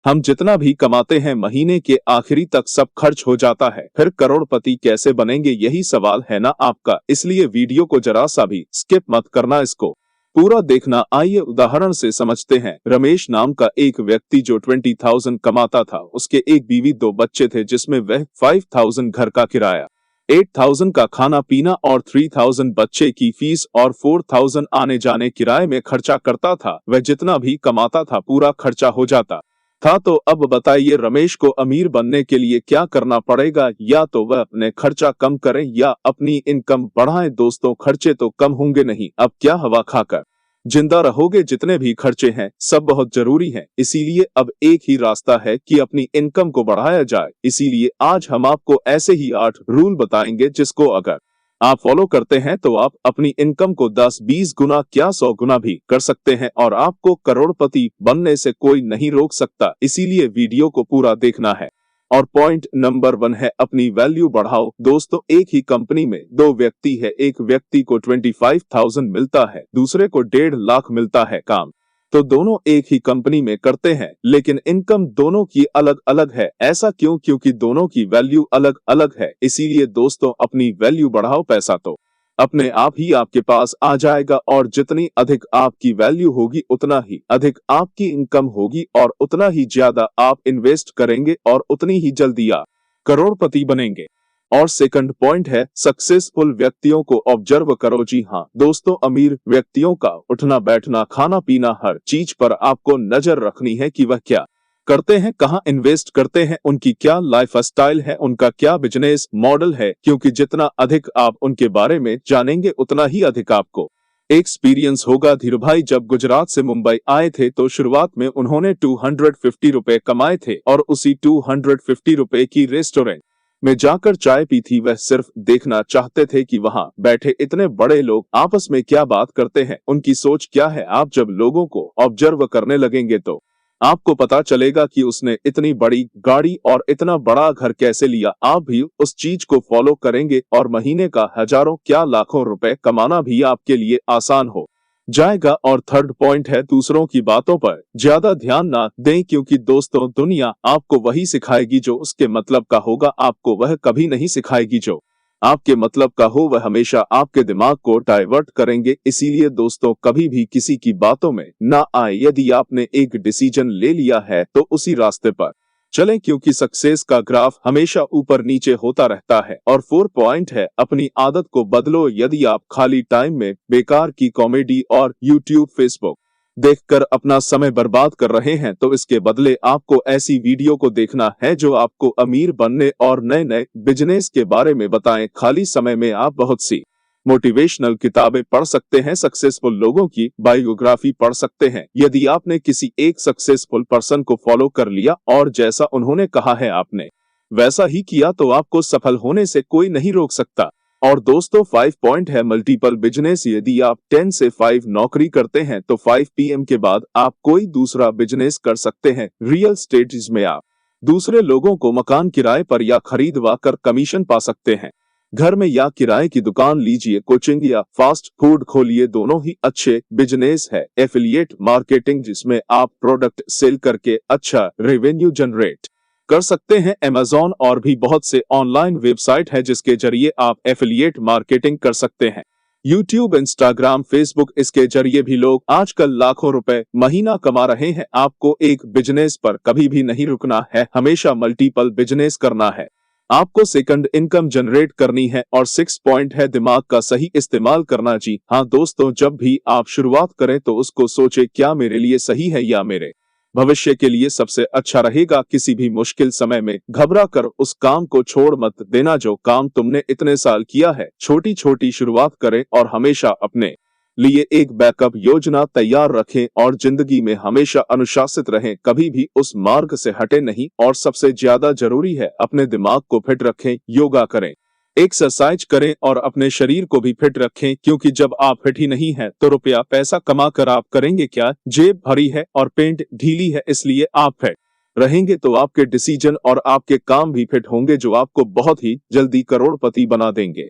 हम जितना भी कमाते हैं महीने के आखिरी तक सब खर्च हो जाता है, फिर करोड़पति कैसे बनेंगे, यही सवाल है ना आपका। इसलिए वीडियो को जरा सा भी स्किप मत करना, इसको पूरा देखना। आइए उदाहरण से समझते हैं। रमेश नाम का एक व्यक्ति जो 20,000 कमाता था, उसके एक बीवी, 2 बच्चे थे, जिसमें वह 5,000 घर का किराया, 8,000 का खाना पीना और 3,000 बच्चे की फीस और 4,000 आने जाने किराए में खर्चा करता था। वह जितना भी कमाता था पूरा खर्चा हो जाता था। तो अब बताइए रमेश को अमीर बनने के लिए क्या करना पड़ेगा? या तो वह अपने खर्चा कम करे या अपनी इनकम बढ़ाए। दोस्तों, खर्चे तो कम होंगे नहीं, अब क्या हवा खाकर जिंदा रहोगे। जितने भी खर्चे हैं सब बहुत जरूरी हैं, इसीलिए अब एक ही रास्ता है कि अपनी इनकम को बढ़ाया जाए। इसीलिए आज हम आपको ऐसे ही 8 रूल बताएंगे जिसको अगर आप फॉलो करते हैं तो आप अपनी इनकम को 10-20 गुना क्या 100 गुना भी कर सकते हैं और आपको करोड़पति बनने से कोई नहीं रोक सकता। इसीलिए वीडियो को पूरा देखना है। और पॉइंट नंबर 1 है अपनी वैल्यू बढ़ाओ। दोस्तों, एक ही कंपनी में 2 व्यक्ति है, एक व्यक्ति को 25,000 मिलता है, दूसरे को 1.5 लाख मिलता है। काम तो दोनों एक ही कंपनी में करते हैं, लेकिन इनकम दोनों की अलग अलग है। ऐसा क्यों? क्योंकि दोनों की वैल्यू अलग अलग है। इसीलिए दोस्तों, अपनी वैल्यू बढ़ाओ, पैसा तो अपने आप ही आपके पास आ जाएगा। और जितनी अधिक आपकी वैल्यू होगी उतना ही अधिक आपकी इनकम होगी और उतना ही ज्यादा आप इन्वेस्ट करेंगे और उतनी ही जल्दी आप करोड़पति बनेंगे। और सेकंड पॉइंट है सक्सेसफुल व्यक्तियों को ऑब्जर्व करो। जी हाँ दोस्तों, अमीर व्यक्तियों का उठना बैठना खाना पीना हर चीज पर आपको नजर रखनी है कि वह क्या करते हैं, कहाँ इन्वेस्ट करते हैं, उनकी क्या लाइफ स्टाइल है, उनका क्या बिजनेस मॉडल है। क्योंकि जितना अधिक आप उनके बारे में जानेंगे उतना ही अधिक आपको एक्सपीरियंस होगा। धीरू भाई जब गुजरात से मुंबई आए थे तो शुरुआत में उन्होंने 250 रुपए कमाए थे और उसी 250 रुपए की रेस्टोरेंट में जाकर चाय पी थी। वह सिर्फ देखना चाहते थे कि वहां बैठे इतने बड़े लोग आपस में क्या बात करते हैं, उनकी सोच क्या है। आप जब लोगों को ऑब्जर्व करने लगेंगे तो आपको पता चलेगा कि उसने इतनी बड़ी गाड़ी और इतना बड़ा घर कैसे लिया। आप भी उस चीज को फॉलो करेंगे और महीने का हजारों क्या लाखों रुपए कमाना भी आपके लिए आसान हो जाएगा। और थर्ड पॉइंट है दूसरों की बातों पर ज्यादा ध्यान ना दें, क्योंकि दोस्तों दुनिया आपको वही सिखाएगी जो उसके मतलब का होगा, आपको वह कभी नहीं सिखाएगी जो आपके मतलब का हो। वह हमेशा आपके दिमाग को डाइवर्ट करेंगे। इसीलिए दोस्तों, कभी भी किसी की बातों में ना आए। यदि आपने एक डिसीजन ले लिया है तो उसी रास्ते पर चलें, क्योंकि सक्सेस का ग्राफ हमेशा ऊपर नीचे होता रहता है। और 4 पॉइंट है अपनी आदत को बदलो। यदि आप खाली टाइम में बेकार की कॉमेडी और यूट्यूब फेसबुक देखकर अपना समय बर्बाद कर रहे हैं तो इसके बदले आपको ऐसी वीडियो को देखना है जो आपको अमीर बनने और नए नए बिजनेस के बारे में बताएं। खाली समय में आप बहुत सी मोटिवेशनल किताबें पढ़ सकते हैं, सक्सेसफुल लोगों की बायोग्राफी पढ़ सकते हैं। यदि आपने किसी एक सक्सेसफुल पर्सन को फॉलो कर लिया और जैसा उन्होंने कहा है आपने वैसा ही किया तो आपको सफल होने से कोई नहीं रोक सकता। और दोस्तों 5 पॉइंट है मल्टीपल बिजनेस। यदि आप 10 से 5 नौकरी करते हैं तो 5 PM के बाद आप कोई दूसरा बिजनेस कर सकते हैं। रियल एस्टेट में आप दूसरे लोगों को मकान किराए पर या खरीदवा कर कमीशन पा सकते हैं। घर में या किराए की दुकान लीजिए, कोचिंग या फास्ट फूड खोलिए, दोनों ही अच्छे बिजनेस है। एफिलिएट मार्केटिंग जिसमें आप प्रोडक्ट सेल करके अच्छा रेवेन्यू जनरेट कर सकते हैं। अमेज़न और भी बहुत से ऑनलाइन वेबसाइट है जिसके जरिए आप एफिलिएट मार्केटिंग कर सकते हैं। यूट्यूब, इंस्टाग्राम, फेसबुक, इसके जरिए भी लोग आजकल लाखों रुपए महीना कमा रहे हैं। आपको एक बिजनेस पर कभी भी नहीं रुकना है, हमेशा मल्टीपल बिजनेस करना है। आपको सेकंड इनकम जनरेट करनी है। और 6 पॉइंट है दिमाग का सही इस्तेमाल करना। जी हाँ दोस्तों, जब भी आप शुरुआत करें तो उसको सोचे क्या मेरे लिए सही है या मेरे भविष्य के लिए सबसे अच्छा रहेगा। किसी भी मुश्किल समय में घबरा कर उस काम को छोड़ मत देना जो काम तुमने इतने साल किया है। छोटी छोटी शुरुआत करें और हमेशा अपने लिए एक बैकअप योजना तैयार रखें और जिंदगी में हमेशा अनुशासित रहें, कभी भी उस मार्ग से हटे नहीं। और सबसे ज्यादा जरूरी है अपने दिमाग को फिट रखें, योगा करें, एक्सरसाइज करें और अपने शरीर को भी फिट रखें। क्योंकि जब आप फिट ही नहीं है तो रुपया पैसा कमा कर आप करेंगे क्या? जेब भरी है और पेंट ढीली है, इसलिए आप फिट रहेंगे तो आपके डिसीजन और आपके काम भी फिट होंगे जो आपको बहुत ही जल्दी करोड़पति बना देंगे।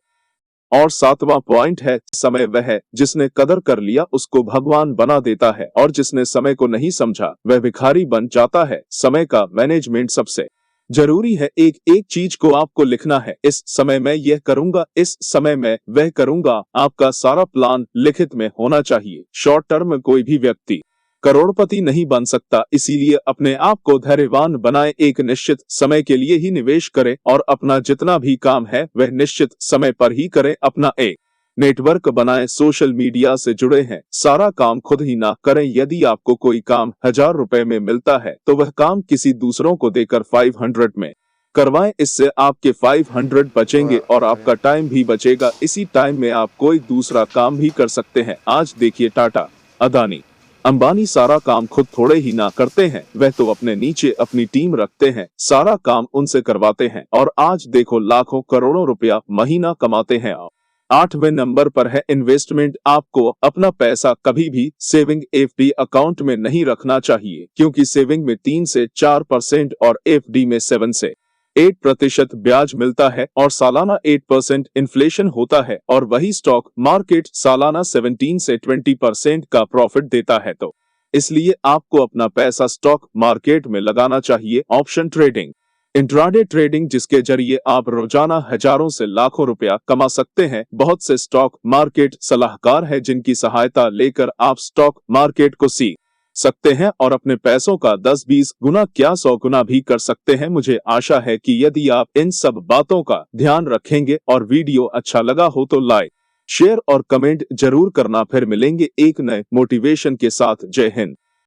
और 7वां पॉइंट है, समय वह है जिसने कदर कर लिया उसको भगवान बना देता है, और जिसने समय को नहीं समझा वह भिखारी बन जाता है। समय का मैनेजमेंट सबसे जरूरी है। एक एक चीज को आपको लिखना है, इस समय मैं यह करूंगा, इस समय मैं वह करूंगा। आपका सारा प्लान लिखित में होना चाहिए। शॉर्ट टर्म में कोई भी व्यक्ति करोड़पति नहीं बन सकता, इसीलिए अपने आप को धैर्यवान बनाए, एक निश्चित समय के लिए ही निवेश करें और अपना जितना भी काम है वह निश्चित समय पर ही करें। अपना एक नेटवर्क बनाएं, सोशल मीडिया से जुड़े हैं, सारा काम खुद ही ना करें। यदि आपको कोई काम 1000 रुपए में मिलता है तो वह काम किसी दूसरों को देकर 500 में करवाएं, इससे आपके 500 बचेंगे और आपका टाइम भी बचेगा। इसी टाइम में आप कोई दूसरा काम भी कर सकते हैं। आज देखिए टाटा, अदानी, अंबानी सारा काम खुद थोड़े ही ना करते हैं, वह तो अपने नीचे अपनी टीम रखते हैं, सारा काम उनसे करवाते हैं और आज देखो लाखों करोड़ों रुपया महीना कमाते हैं। आप 8वें नंबर पर है इन्वेस्टमेंट। आपको अपना पैसा कभी भी सेविंग एफडी अकाउंट में नहीं रखना चाहिए, क्योंकि सेविंग में 3 से 4% और एफडी में 7 से 8% ब्याज मिलता है और सालाना 8% इन्फ्लेशन होता है, और वही स्टॉक मार्केट सालाना 17 से 20% का प्रॉफिट देता है। तो इसलिए आपको अपना पैसा स्टॉक मार्केट में लगाना चाहिए। ऑप्शन ट्रेडिंग, इंट्राडे ट्रेडिंग, जिसके जरिए आप रोजाना हजारों से लाखों रुपया कमा सकते हैं। बहुत से स्टॉक मार्केट सलाहकार हैं जिनकी सहायता लेकर आप स्टॉक मार्केट को सीख सकते हैं और अपने पैसों का 10-20 गुना क्या 100 गुना भी कर सकते हैं। मुझे आशा है कि यदि आप इन सब बातों का ध्यान रखेंगे और वीडियो अच्छा लगा हो तो लाइक, शेयर और कमेंट जरूर करना। फिर मिलेंगे एक नए मोटिवेशन के साथ। जय हिंद।